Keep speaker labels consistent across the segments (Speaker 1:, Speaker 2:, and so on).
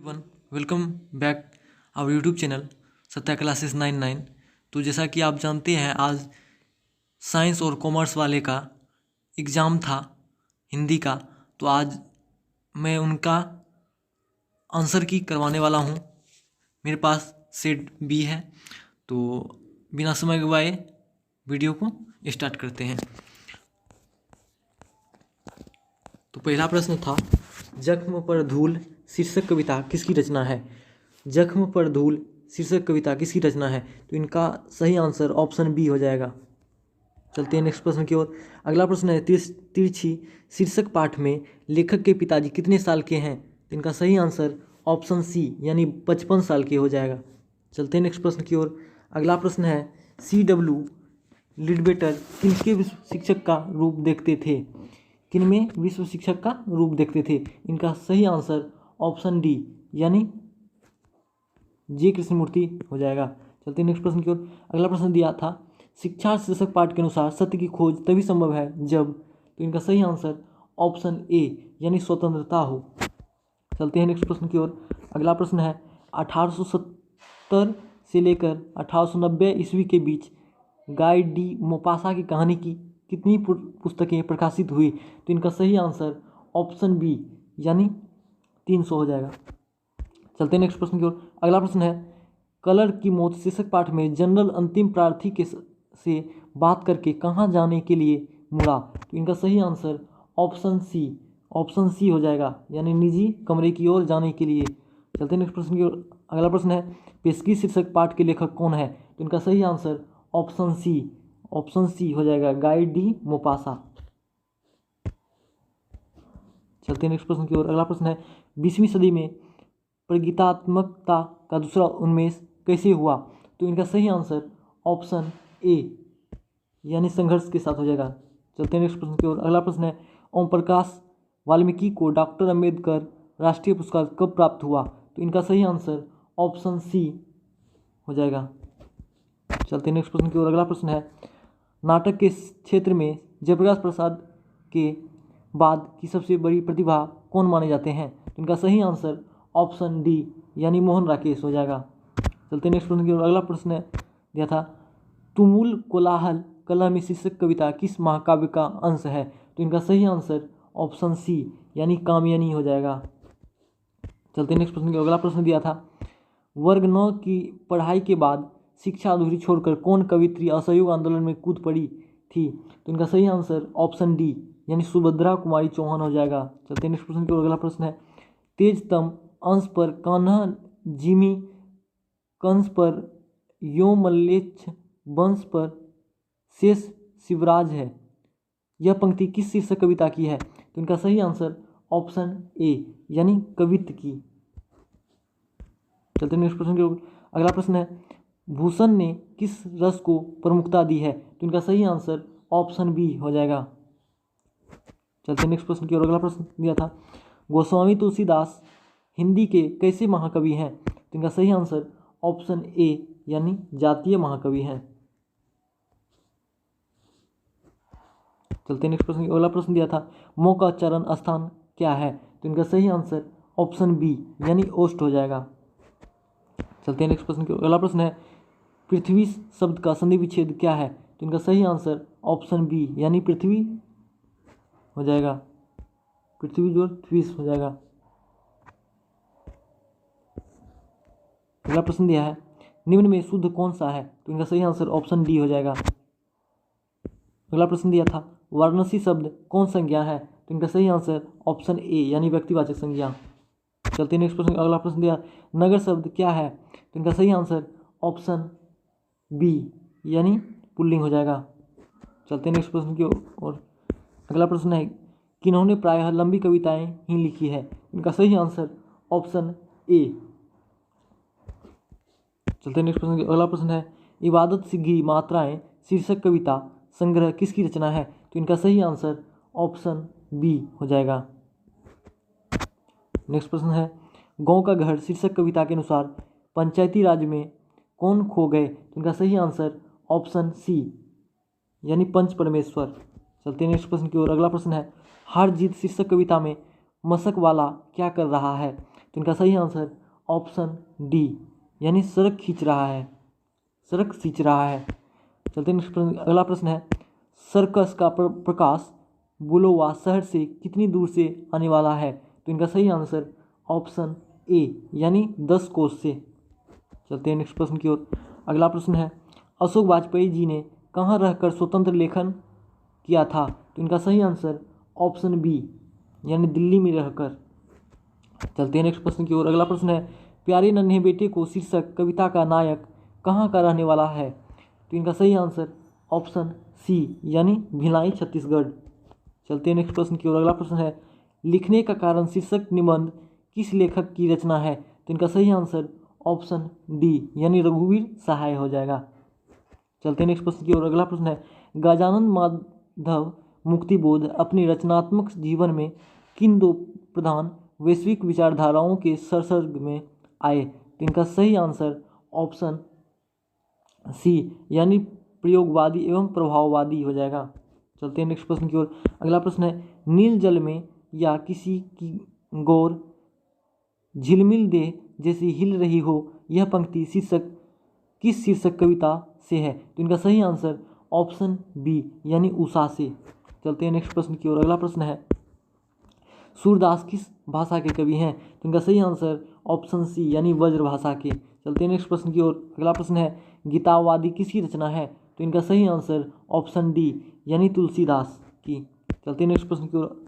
Speaker 1: One welcome back our YouTube channel Satya classes 99। तो जैसा कि आप जानते हैं, आज साइंस और कॉमर्स वाले का एग्ज़ाम था हिंदी का। तो आज मैं उनका आंसर की करवाने वाला हूं। मेरे पास सेट बी है। तो बिना समय गवाए वीडियो को स्टार्ट करते हैं। तो पहला प्रश्न था, जख्म पर धूल शीर्षक कविता किसकी रचना है। जख्म पर धूल शीर्षक कविता किसकी रचना है। तो इनका सही आंसर ऑप्शन बी हो जाएगा। चलते हैं नेक्स्ट प्रश्न की ओर। अगला प्रश्न है, तिरछी शीर्षक पाठ में लेखक के पिताजी कितने साल के हैं। तो इनका सही आंसर ऑप्शन सी यानी 55 साल के हो जाएगा। चलते हैं नेक्स्ट प्रश्न की ओर। अगला प्रश्न है, C.W. लिडबेटर किनके विश्व शिक्षक का रूप देखते थे। किनमें विश्व शिक्षक का रूप देखते थे। इनका सही आंसर ऑप्शन डी यानी जे कृष्णमूर्ति हो जाएगा। चलते हैं नेक्स्ट प्रश्न की ओर। अगला प्रश्न दिया था, शिक्षा शीर्षक पाठ के अनुसार सत्य की खोज तभी संभव है जब। तो इनका सही आंसर ऑप्शन ए यानी स्वतंत्रता हो। चलते हैं नेक्स्ट प्रश्न की ओर। अगला प्रश्न है, 1870 से लेकर 1890 ईस्वी के बीच गाय डी मोपासा की कहानी की कितनी पुस्तकें प्रकाशित हुई। तो इनका सही आंसर ऑप्शन बी यानी 300 हो जाएगा। चलते हैं नेक्स्ट प्रश्न की ओर। अगला प्रश्न है, कलर की मौत शीर्षक पाठ में जनरल अंतिम प्रार्थी के से बात करके कहाँ जाने के लिए मुड़ा। तो इनका सही आंसर ऑप्शन सी हो जाएगा यानी निजी कमरे की ओर जाने के लिए। चलते हैं नेक्स्ट प्रश्न की ओर। अगला प्रश्न है, पेशगी शीर्षक पाठ के लेखक कौन है। तो इनका सही आंसर ऑप्शन सी हो जाएगा, गाय डी मोपासा। चलते हैं नेक्स्ट प्रश्न की ओर। अगला प्रश्न है, 20वीं सदी में प्रगीतात्मकता का दूसरा उन्मेष कैसे हुआ। तो इनका सही आंसर ऑप्शन ए यानी संघर्ष के साथ हो जाएगा। चलते हैं नेक्स्ट प्रश्न की ओर। अगला प्रश्न है, ओम प्रकाश वाल्मीकि को डॉक्टर अंबेडकर राष्ट्रीय पुरस्कार कब प्राप्त हुआ। तो इनका सही आंसर ऑप्शन सी हो जाएगा। चलते हैं नेक्स्ट प्रश्न की ओर। अगला प्रश्न है, नाटक के क्षेत्र में जयप्रकाश प्रसाद के बाद की सबसे बड़ी प्रतिभा कौन माने जाते हैं। तो इनका सही आंसर ऑप्शन डी यानी मोहन राकेश हो जाएगा। चलते हैं नेक्स्ट प्रश्न की ओर। अगला प्रश्न दिया था, तुमुल कोलाहल कला में शीर्षक कविता किस महाकाव्य का अंश है। तो इनका सही आंसर ऑप्शन सी यानी कामयानी हो जाएगा। चलते हैं नेक्स्ट प्रश्न की ओर। अगला प्रश्न दिया था, वर्ग 9 की पढ़ाई के बाद शिक्षा अधूरी छोड़कर कौन कवित्री असहयोग आंदोलन में कूद पड़ी थी। तो इनका सही आंसर ऑप्शन डी यानी सुभद्रा कुमारी चौहान हो जाएगा। चलते हैं नेक्स्ट प्रश्न की ओर। अगला प्रश्न है, तेजतम अंश पर कान्हा जिमी कंस पर योमल्लेच्छ वंश पर शेष शिवराज है। यह पंक्ति किस शीर्षक कविता की है। तो इनका सही आंसर ऑप्शन ए यानी कवित्त की। चलते नेक्स्ट प्रश्न की ओर। अगला प्रश्न है, भूषण ने किस रस को प्रमुखता दी है। तो इनका सही आंसर ऑप्शन बी हो जाएगा। चलते नेक्स्ट प्रश्न की ओर। अगला प्रश्न दिया था, गोस्वामी तुलसीदास हिंदी के कैसे महाकवि हैं। तो इनका सही आंसर ऑप्शन ए यानी जातीय महाकवि हैं। चलते नेक्स्ट प्रश्न। अगला प्रश्न दिया था, मौ का चरण स्थान क्या है। तो इनका सही आंसर ऑप्शन बी यानी ओस्ट हो जाएगा। चलते हैं नेक्स्ट प्रश्न की। अगला प्रश्न है, पृथ्वी शब्द का संधि विच्छेद क्या है। तो इनका सही आंसर ऑप्शन बी यानी पृथ्वी हो जाएगा, पृथ्वी जो ट्विस हो जाएगा। अगला प्रश्न दिया है, निम्न में शुद्ध कौन सा है। तो इनका सही आंसर ऑप्शन डी हो जाएगा। अगला प्रश्न दिया था, वाराणसी शब्द कौन संज्ञा है। तो इनका सही आंसर ऑप्शन ए यानी व्यक्तिवाचक संज्ञा। चलते नेक्स्ट प्रश्न। अगला प्रश्न दिया, नगर शब्द क्या है। तो इनका सही आंसर ऑप्शन बी यानी पुल्लिंग हो जाएगा। चलते नेक्स्ट प्रश्न की ओर। अगला प्रश्न है, किन्होंने प्रायः लंबी कविताएं ही लिखी है। इनका सही आंसर ऑप्शन ए। चलते नेक्स्ट प्रश्न की। अगला प्रश्न है, इबादत से घिरी मात्राएं शीर्षक कविता संग्रह किसकी रचना है। तो इनका सही आंसर ऑप्शन बी हो जाएगा। नेक्स्ट प्रश्न है, गांव का घर शीर्षक कविता के अनुसार पंचायती राज में कौन खो गए। तो इनका सही आंसर ऑप्शन सी यानी पंच परमेश्वर। चलते नेक्स्ट प्रश्न की ओर। अगला प्रश्न है, हार जीत शीर्षक कविता में मशक वाला क्या कर रहा है। तो इनका सही आंसर ऑप्शन डी यानी सड़क खींच रहा है, सड़क खींच रहा है। चलते हैं नेक्स्ट प्रश्न। अगला प्रश्न है सर्कस का प्रकाश बुलोवा शहर से कितनी दूर से आने वाला है? तो इनका सही आंसर ऑप्शन ए यानी 10 कोस से। चलते हैं नेक्स्ट प्रश्न की ओर। अगला प्रश्न है अशोक वाजपेयी जी ने कहाँ रहकर स्वतंत्र लेखन किया था? तो इनका सही आंसर ऑप्शन बी यानी दिल्ली में रहकर। चलते हैं नेक्स्ट प्रश्न की ओर। अगला प्रश्न है प्यारे नन्हे बेटे को शीर्षक कविता का नायक कहाँ का रहने वाला है? तो इनका सही आंसर ऑप्शन सी यानी भिलाई छत्तीसगढ़। चलते हैं नेक्स्ट प्रश्न की ओर। अगला प्रश्न है लिखने का कारण शीर्षक निबंध किस लेखक की रचना है? तो इनका सही आंसर ऑप्शन डी यानी रघुवीर सहाय हो जाएगा। चलते हैं नेक्स्ट प्रश्न की ओर। अगला प्रश्न है गजानन माधव मुक्तिबोध अपनी रचनात्मक जीवन में किन दो प्रधान वैश्विक विचारधाराओं के संसर्ग में आए? तो इनका सही आंसर ऑप्शन सी यानी प्रयोगवादी एवं प्रभाववादी हो जाएगा। चलते हैं नेक्स्ट प्रश्न की ओर। अगला प्रश्न है नील जल में या किसी की गौर झिलमिल दे जैसी हिल रही हो यह पंक्ति शीर्षक किस शीर्षक कविता से है? तो इनका सही आंसर ऑप्शन बी यानी उषा से। चलते हैं नेक्स्ट प्रश्न की ओर। अगला प्रश्न है सूरदास किस भाषा के कवि हैं? तो इनका सही आंसर ऑप्शन सी यानी ब्रज भाषा के। चलते हैं नेक्स्ट प्रश्न की ओर। अगला प्रश्न है गीतावादी किसकी रचना है? तो इनका सही आंसर ऑप्शन डी यानी तुलसीदास की। चलते हैं नेक्स्ट प्रश्न की ओर।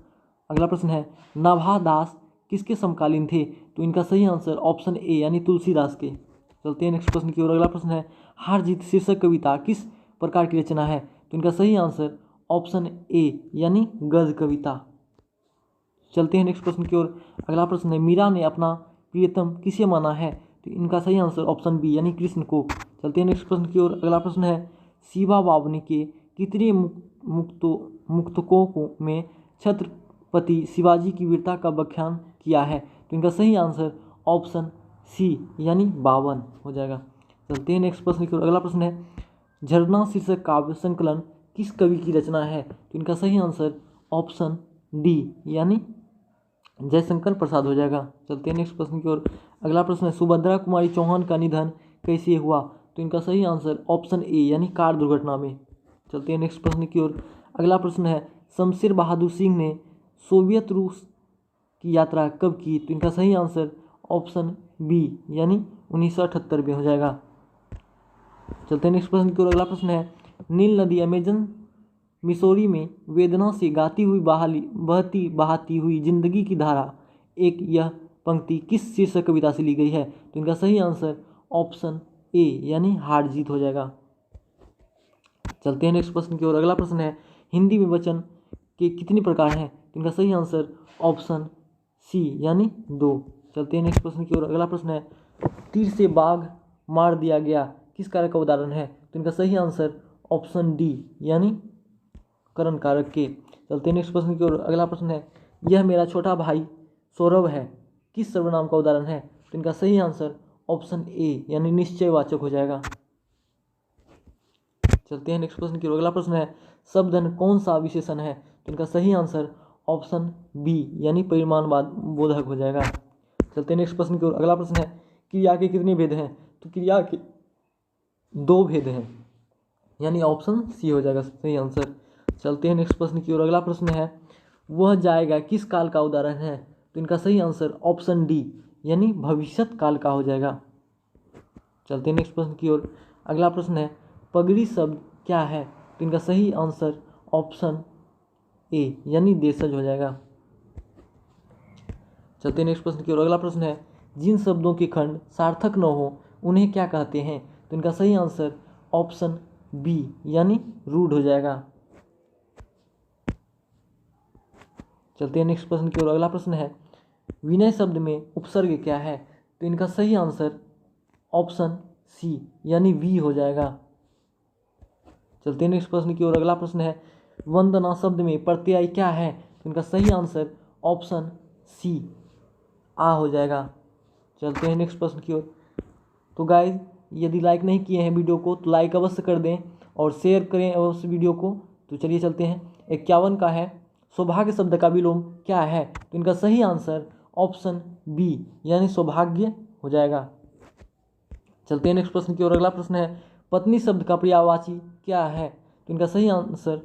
Speaker 1: अगला प्रश्न है नाभादास किसके समकालीन थे? तो इनका सही आंसर ऑप्शन ए यानी तुलसीदास के। चलते हैं नेक्स्ट प्रश्न की ओर। अगला प्रश्न है हार जीत शीर्षक कविता किस प्रकार की रचना है? तो इनका सही आंसर ऑप्शन ए यानी गद्य कविता। चलते हैं नेक्स्ट प्रश्न की ओर। अगला प्रश्न है मीरा ने अपना प्रियतम किसे माना है? तो इनका सही आंसर ऑप्शन बी यानी कृष्ण को। चलते हैं नेक्स्ट प्रश्न की ओर। अगला प्रश्न है शिवा बावनी के कितने मुक्तकों में छत्रपति शिवाजी की वीरता का व्याख्यान किया है? तो इनका सही आंसर ऑप्शन सी यानी 52 हो जाएगा। चलते हैं नेक्स्ट प्रश्न की ओर। अगला प्रश्न है झरना शीर्षक काव्य संकलन किस कवि की रचना है? तो इनका सही आंसर ऑप्शन डी यानी जयशंकर प्रसाद हो जाएगा। चलते हैं नेक्स्ट प्रश्न की ओर। अगला प्रश्न है सुभद्रा कुमारी चौहान का निधन कैसे हुआ? तो इनका सही आंसर ऑप्शन ए यानी कार दुर्घटना में। चलते हैं नेक्स्ट प्रश्न की ओर। अगला प्रश्न है शमशेर बहादुर सिंह ने सोवियत रूस की यात्रा कब की? तो इनका सही आंसर ऑप्शन बी यानी 1978 में हो जाएगा। चलते हैं नेक्स्ट प्रश्न की ओर। अगला प्रश्न है नील नदी अमेजन मिसौरी में वेदना से गाती हुई बहाती हुई जिंदगी की धारा एक यह पंक्ति किस शीर्षक कविता से ली गई है? तो इनका सही आंसर ऑप्शन ए यानी हार जीत हो जाएगा। चलते हैं नेक्स्ट प्रश्न की ओर। अगला प्रश्न है हिंदी में वचन के कितने प्रकार हैं? तो इनका सही आंसर ऑप्शन सी यानी 2। चलते हैं नेक्स्ट प्रश्न की ओर। अगला प्रश्न है तीर से बाघ मार दिया गया किस कारक का उदाहरण है? तो इनका सही आंसर ऑप्शन डी यानी करण कारक के। चलते हैं नेक्स्ट प्रश्न की ओर। अगला प्रश्न है यह मेरा छोटा भाई सौरभ है किस सर्वनाम का उदाहरण है? तो इनका सही आंसर ऑप्शन ए यानी निश्चयवाचक हो जाएगा। चलते हैं नेक्स्ट प्रश्न की ओर। अगला प्रश्न है शब्दन कौन सा विशेषण है? तो इनका सही आंसर ऑप्शन बी यानी परिमाण बोधक हो जाएगा। चलते हैं नेक्स्ट प्रश्न की ओर। अगला प्रश्न है क्रिया के कितने भेद हैं? तो क्रिया के 2 भेद हैं यानी ऑप्शन सी हो जाएगा सही आंसर। चलते हैं नेक्स्ट प्रश्न की ओर। अगला प्रश्न है वह जाएगा किस काल का उदाहरण है? तो इनका सही आंसर ऑप्शन डी यानी भविष्यत काल का हो जाएगा। चलते हैं नेक्स्ट प्रश्न की ओर। अगला प्रश्न है पगड़ी शब्द क्या है? तो इनका सही आंसर ऑप्शन ए यानी देशज हो जाएगा। चलते हैं नेक्स्ट प्रश्न की ओर। अगला प्रश्न है जिन शब्दों के खंड सार्थक न हो उन्हें क्या कहते हैं? तो इनका सही आंसर ऑप्शन बी यानी रूढ़ हो जाएगा। चलते हैं नेक्स्ट प्रश्न की ओर। अगला प्रश्न है विनय शब्द में उपसर्ग क्या है? तो इनका सही आंसर ऑप्शन सी यानी वी हो जाएगा। चलते हैं नेक्स्ट प्रश्न की ओर। अगला प्रश्न है वंदना शब्द में प्रत्यय क्या है? तो इनका सही आंसर ऑप्शन सी आ हो जाएगा। चलते हैं नेक्स्ट प्रश्न की ओर। तो गाइज यदि लाइक नहीं किए हैं वीडियो को तो लाइक अवश्य कर दें और शेयर करें अवश्य वीडियो को। तो चलिए चलते हैं 51 का है सौभाग्य शब्द का विलोम क्या है? तो इनका सही आंसर ऑप्शन बी यानी सौभाग्य हो जाएगा। चलते हैं नेक्स्ट प्रश्न की ओर। अगला प्रश्न है पत्नी शब्द का पर्यायवाची क्या है? तो इनका सही आंसर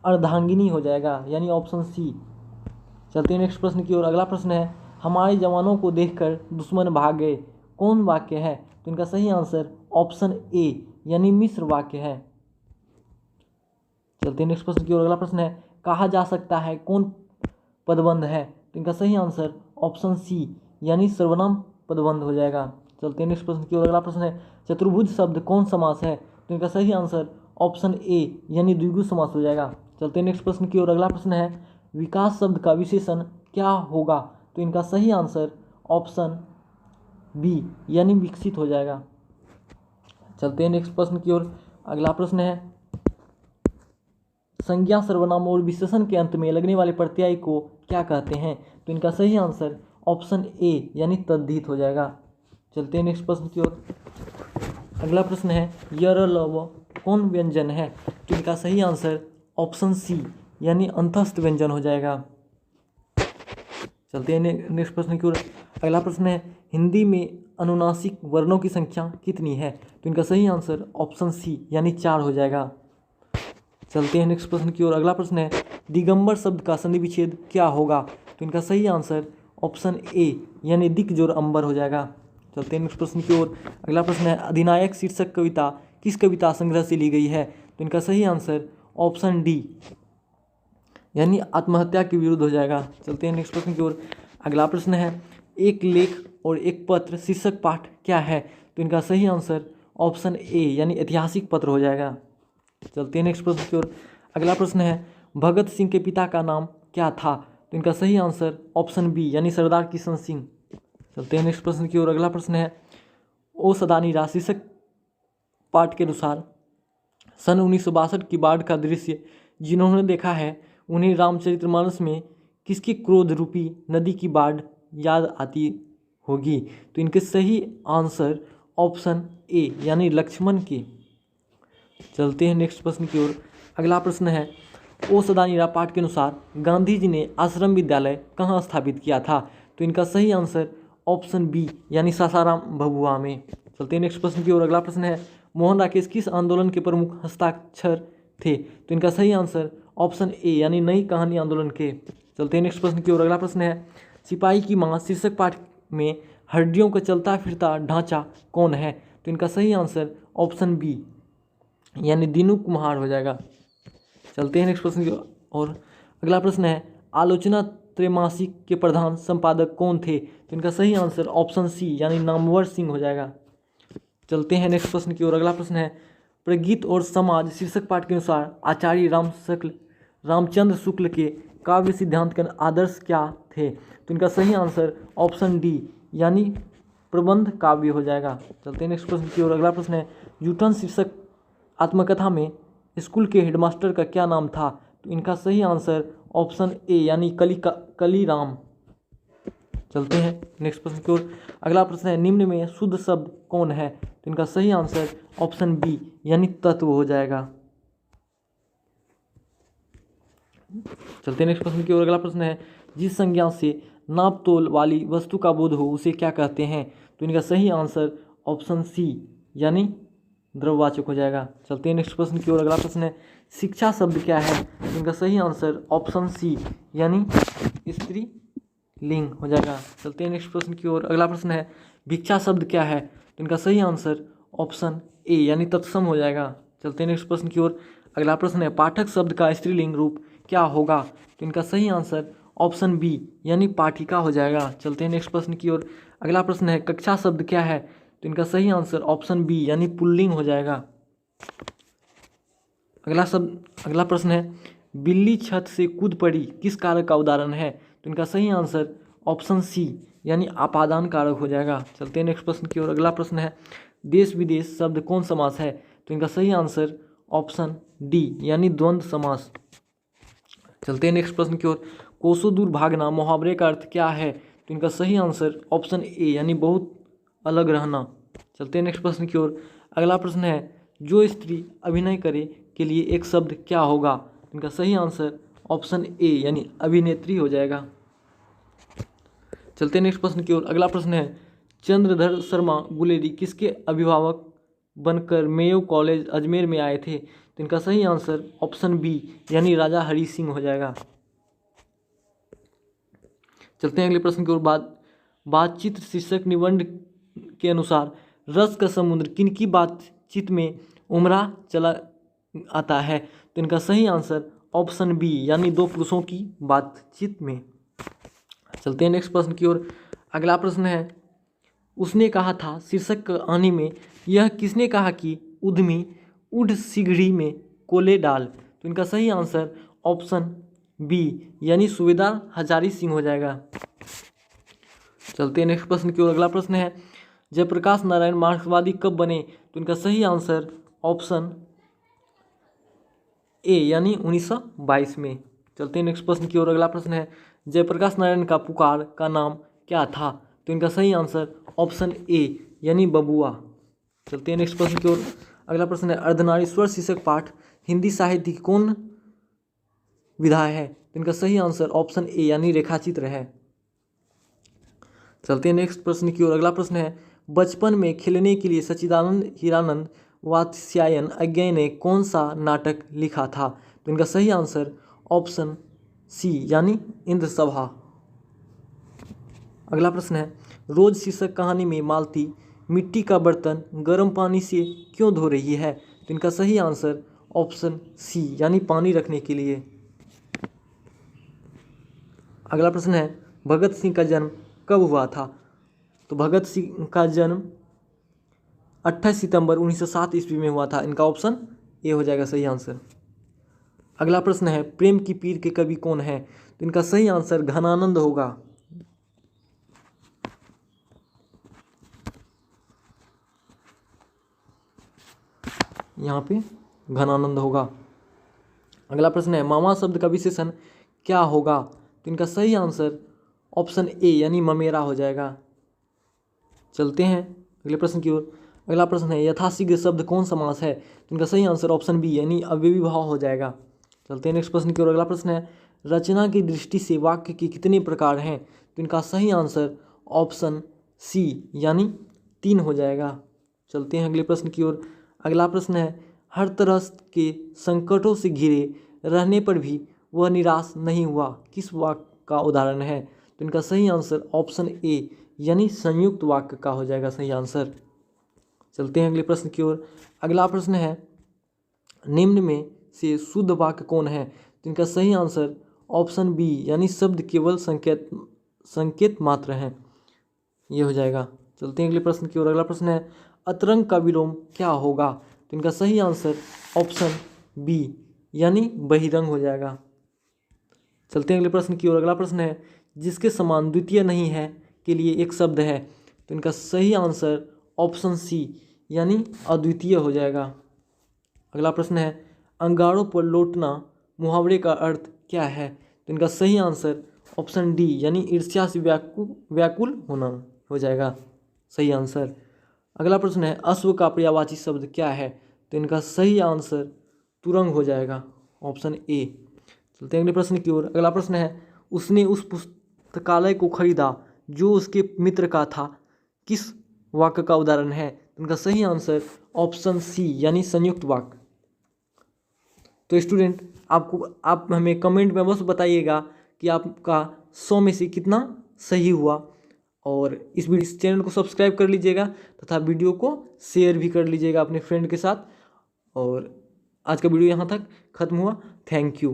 Speaker 1: अर्धांगिनी हो जाएगा, यानी ऑप्शन सी। चलते हैं नेक्स्ट प्रश्न की ओर। अगला प्रश्न है हमारे जवानों को देखकर दुश्मन भाग गए, कौन वाक्य है? तो इनका सही आंसर ऑप्शन ए यानी मिश्र वाक्य है। चलते हैं नेक्स्ट प्रश्न की ओर। अगला प्रश्न है कहा जा सकता है कौन पदबंध है? तो इनका सही आंसर ऑप्शन सी यानी सर्वनाम पदबंध हो जाएगा। चलते हैं नेक्स्ट प्रश्न की ओर। अगला प्रश्न है चतुर्भुज शब्द कौन समास है? तो इनका सही आंसर ऑप्शन ए यानी द्विगु समास हो जाएगा। चलते हैं नेक्स्ट प्रश्न की ओर। अगला प्रश्न है विकास शब्द का विशेषण क्या होगा? तो इनका सही आंसर ऑप्शन बी यानी विकसित हो जाएगा। चलते हैं नेक्स्ट प्रश्न की ओर। अगला प्रश्न है संज्ञा सर्वनाम और विशेषण के अंत में लगने वाले प्रत्यय को क्या कहते हैं? तो इनका सही आंसर ऑप्शन ए यानी तद्धित हो जाएगा। चलते हैं नेक्स्ट प्रश्न की ओर। अगला प्रश्न है यरलव कौन व्यंजन है? तो इनका सही आंसर ऑप्शन सी यानी अंतस्थ व्यंजन हो जाएगा। चलते हैं नेक्स्ट प्रश्न की ओर। अगला प्रश्न है हिंदी में अनुनासिक वर्णों की संख्या कितनी है? तो इनका सही आंसर ऑप्शन सी यानी 4 हो जाएगा। चलते हैं नेक्स्ट प्रश्न की ओर। अगला प्रश्न है दिगंबर शब्द का संधि विच्छेद क्या होगा? तो इनका सही आंसर ऑप्शन ए यानी दिक जोर अंबर हो जाएगा। चलते हैं नेक्स्ट प्रश्न की ओर। अगला प्रश्न है अधिनायक शीर्षक कविता किस कविता संग्रह से ली गई है? तो इनका सही आंसर ऑप्शन डी यानी आत्महत्या के विरुद्ध हो जाएगा। चलते हैं नेक्स्ट प्रश्न की ओर। अगला प्रश्न है एक लेख और एक पत्र शीर्षक पाठ क्या है? तो इनका सही आंसर ऑप्शन ए यानी ऐतिहासिक पत्र हो जाएगा। चलते हैं नेक्स्ट प्रश्न की ओर। अगला प्रश्न है भगत सिंह के पिता का नाम क्या था? तो इनका सही आंसर ऑप्शन बी यानी सरदार किशन सिंह। चलते हैं नेक्स्ट प्रश्न की ओर। अगला प्रश्न है ओ सदानी राज शीर्षक पाठ के अनुसार सन 1962 की बाढ़ का दृश्य जिन्होंने देखा है उन्हें रामचरितमानस में किसकी क्रोध रूपी नदी की बाढ़ याद आती होगी? तो इनके सही आंसर ऑप्शन ए यानी लक्ष्मण की। चलते हैं नेक्स्ट प्रश्न की ओर। अगला प्रश्न है ओ सदानीरा पाठ के अनुसार गांधी जी ने आश्रम विद्यालय कहाँ स्थापित किया था? तो इनका सही आंसर ऑप्शन बी यानी सासाराम भभुआ में। चलते हैं नेक्स्ट प्रश्न की ओर। अगला प्रश्न है मोहन राकेश किस आंदोलन के प्रमुख हस्ताक्षर थे? तो इनका सही आंसर ऑप्शन ए यानी नई कहानी आंदोलन के। चलते हैं नेक्स्ट प्रश्न की ओर। अगला प्रश्न है सिपाही की मां शीर्षक पाठ में हड्डियों का चलता फिरता ढांचा कौन है? तो इनका सही आंसर ऑप्शन बी यानी दीनू कुम्हार हो जाएगा। चलते हैं नेक्स्ट प्रश्न की ओर। अगला प्रश्न है आलोचना त्रैमासिक के प्रधान संपादक कौन थे? तो इनका सही आंसर ऑप्शन सी यानी नामवर सिंह हो जाएगा। चलते हैं नेक्स्ट प्रश्न की ओर। अगला प्रश्न है प्रगीत और समाज शीर्षक पाठ के अनुसार आचार्य रामचंद्र शुक्ल के काव्य सिद्धांत के आदर्श क्या थे? तो इनका सही आंसर ऑप्शन डी यानी प्रबंध काव्य हो जाएगा। चलते हैं नेक्स्ट प्रश्न की ओर। अगला प्रश्न है यूटन शीर्षक आत्मकथा में स्कूल के हेडमास्टर का क्या नाम था? तो इनका सही आंसर ऑप्शन ए यानी कलीराम। चलते हैं नेक्स्ट प्रश्न की ओर। अगला प्रश्न है निम्न में शुद्ध शब्द कौन है? तो इनका सही आंसर ऑप्शन बी यानी तत्व हो जाएगा। चलते हैं नेक्स्ट प्रश्न की ओर। अगला प्रश्न है जिस संज्ञा से नाप तोल वाली वस्तु का बोध हो उसे क्या कहते हैं? तो इनका सही आंसर ऑप्शन सी यानी द्रव्यवाचक हो जाएगा। चलते हैं नेक्स्ट प्रश्न की ओर। अगला प्रश्न है शिक्षा शब्द क्या है? तो इनका सही आंसर ऑप्शन सी यानी स्त्री लिंग हो जाएगा। चलते हैं नेक्स्ट प्रश्न की ओर। अगला प्रश्न है भिक्षा शब्द क्या है? तो इनका सही आंसर ऑप्शन ए यानी तत्सम हो जाएगा। चलते हैं नेक्स्ट प्रश्न की ओर। अगला प्रश्न है पाठक शब्द का स्त्रीलिंग रूप क्या होगा? तो इनका सही आंसर ऑप्शन बी यानी पाठिका हो जाएगा। चलते हैं नेक्स्ट प्रश्न की ओर। अगला प्रश्न है कक्षा शब्द क्या है? तो इनका सही आंसर ऑप्शन बी यानी पुल्लिंग हो जाएगा। अगला प्रश्न है बिल्ली छत से कूद पड़ी किस कारक का उदाहरण है? तो इनका सही आंसर ऑप्शन सी यानी आपादान कारक हो जाएगा। चलते हैं नेक्स्ट प्रश्न की ओर। अगला प्रश्न है देश विदेश शब्द कौन समास है? तो इनका सही आंसर ऑप्शन डी यानी द्वंद्व समास। चलते हैं नेक्स्ट प्रश्न की ओर। कोसों दूर भागना मुहावरे का अर्थ क्या है? तो इनका सही आंसर ऑप्शन ए यानी बहुत अलग रहना। चलते हैं नेक्स्ट प्रश्न की ओर। अगला प्रश्न है जो स्त्री अभिनय करे के लिए एक शब्द क्या होगा? इनका सही आंसर ऑप्शन ए यानी अभिनेत्री हो जाएगा। चलते हैं नेक्स्ट प्रश्न की ओर। अगला प्रश्न है, चंद्रधर शर्मा गुलेरी किसके अभिभावक बनकर मेयो कॉलेज अजमेर में आए थे? तो इनका सही आंसर ऑप्शन बी यानी राजा हरि सिंह हो जाएगा। चलते हैं अगले प्रश्न की ओर। बातचीत शीर्षक निबंध के अनुसार रस का समुद्र किनकी बातचीत में उमड़ा चला आता है? तो इनका सही आंसर ऑप्शन बी यानी दो पुरुषों की बातचीत में। चलते हैं नेक्स्ट प्रश्न की ओर। अगला प्रश्न है, उसने कहा था शीर्षक कहानी में यह किसने कहा कि उद्यमी उड़ सिगड़ी में कोले डाल? तो इनका सही आंसर ऑप्शन बी यानी सूबेदार हजारी सिंह हो जाएगा। चलते हैं नेक्स्ट प्रश्न की ओर। अगला प्रश्न है, जयप्रकाश नारायण मार्क्सवादी कब बने? तो इनका सही आंसर ऑप्शन ए यानी 1922 में। चलते हैं नेक्स्ट प्रश्न की ओर। अगला प्रश्न है, जयप्रकाश नारायण का पुकार का नाम क्या था? तो इनका सही आंसर ऑप्शन ए यानी बबुआ। चलते हैं नेक्स्ट प्रश्न की ओर। अगला प्रश्न है, अर्धनारीश्वर शीर्षक पाठ हिंदी साहित्य की कौन विधा है? तो इनका सही आंसर ऑप्शन ए यानी रेखाचित्र है। चलते हैं नेक्स्ट प्रश्न की ओर। अगला प्रश्न है, बचपन में खेलने के लिए सच्चिदानंद हीरानंद वात्स्यायन अज्ञेय ने कौन सा नाटक लिखा था? तो इनका सही आंसर ऑप्शन सी यानी इंद्रसभा। अगला प्रश्न है, रोज शीर्षक कहानी में मालती मिट्टी का बर्तन गर्म पानी से क्यों धो रही है? तो इनका सही आंसर ऑप्शन सी यानी पानी रखने के लिए। अगला प्रश्न है, भगत सिंह का जन्म कब हुआ था? तो भगत सिंह का जन्म 28 सितंबर 1907 ईस्वी में हुआ था। इनका ऑप्शन ए हो जाएगा सही आंसर। अगला प्रश्न है, प्रेम की पीर के कवि कौन है? तो इनका सही आंसर घनानंद होगा। यहाँ पे घनानंद होगा। अगला प्रश्न है, मामा शब्द का विशेषण क्या होगा? तो इनका सही आंसर ऑप्शन ए यानी ममेरा हो जाएगा। चलते हैं अगले प्रश्न की ओर। अगला प्रश्न है, यथाशीघ्र शब्द कौन समास है? तो इनका सही आंसर ऑप्शन बी यानी अव्ययी भाव हो जाएगा। चलते हैं नेक्स्ट प्रश्न की ओर। अगला प्रश्न है, रचना की दृष्टि से वाक्य के कितने प्रकार हैं? तो इनका सही आंसर ऑप्शन सी यानी 3 हो जाएगा। चलते हैं अगले प्रश्न की ओर। अगला प्रश्न है, हर तरह के संकटों से घिरे रहने पर भी वह निराश नहीं हुआ, किस वाक्य का उदाहरण है? तो इनका सही आंसर ऑप्शन ए यानी संयुक्त वाक्य का हो जाएगा सही आंसर। चलते हैं अगले प्रश्न की ओर। अगला प्रश्न है, निम्न में से शुद्ध वाक्य कौन है? तो इनका सही आंसर ऑप्शन बी यानी शब्द केवल संकेत मात्र हैं, ये हो जाएगा। चलते हैं अगले प्रश्न की ओर। अगला प्रश्न है, अतरंग का विलोम क्या होगा? तो इनका सही आंसर ऑप्शन बी यानी बहिरंग हो जाएगा। चलते हैं अगले प्रश्न की ओर। अगला प्रश्न है, जिसके समान द्वितीय नहीं है के लिए एक शब्द है? तो इनका सही आंसर ऑप्शन सी यानी अद्वितीय हो जाएगा। अगला प्रश्न है, अंगारों पर लौटना मुहावरे का अर्थ क्या है? तो इनका सही आंसर ऑप्शन डी यानी ईर्ष्या से व्याकुल होना हो जाएगा सही आंसर। अगला प्रश्न है, अश्व का पर्यायवाची शब्द क्या है? तो इनका सही आंसर तुरंग हो जाएगा ऑप्शन ए। चलते हैं अगले प्रश्न की ओर। अगला प्रश्न है, उसने उस पुस्तकालय को खरीदा जो उसके मित्र का था, किस वाक्य का उदाहरण है? उनका सही आंसर ऑप्शन सी यानी संयुक्त वाक्य। तो स्टूडेंट आप हमें कमेंट में बस बताइएगा कि आपका 100 में से कितना सही हुआ, और इस चैनल को सब्सक्राइब कर लीजिएगा तथा वीडियो को शेयर भी कर लीजिएगा अपने फ्रेंड के साथ। और आज का वीडियो यहाँ तक खत्म हुआ। Thank you.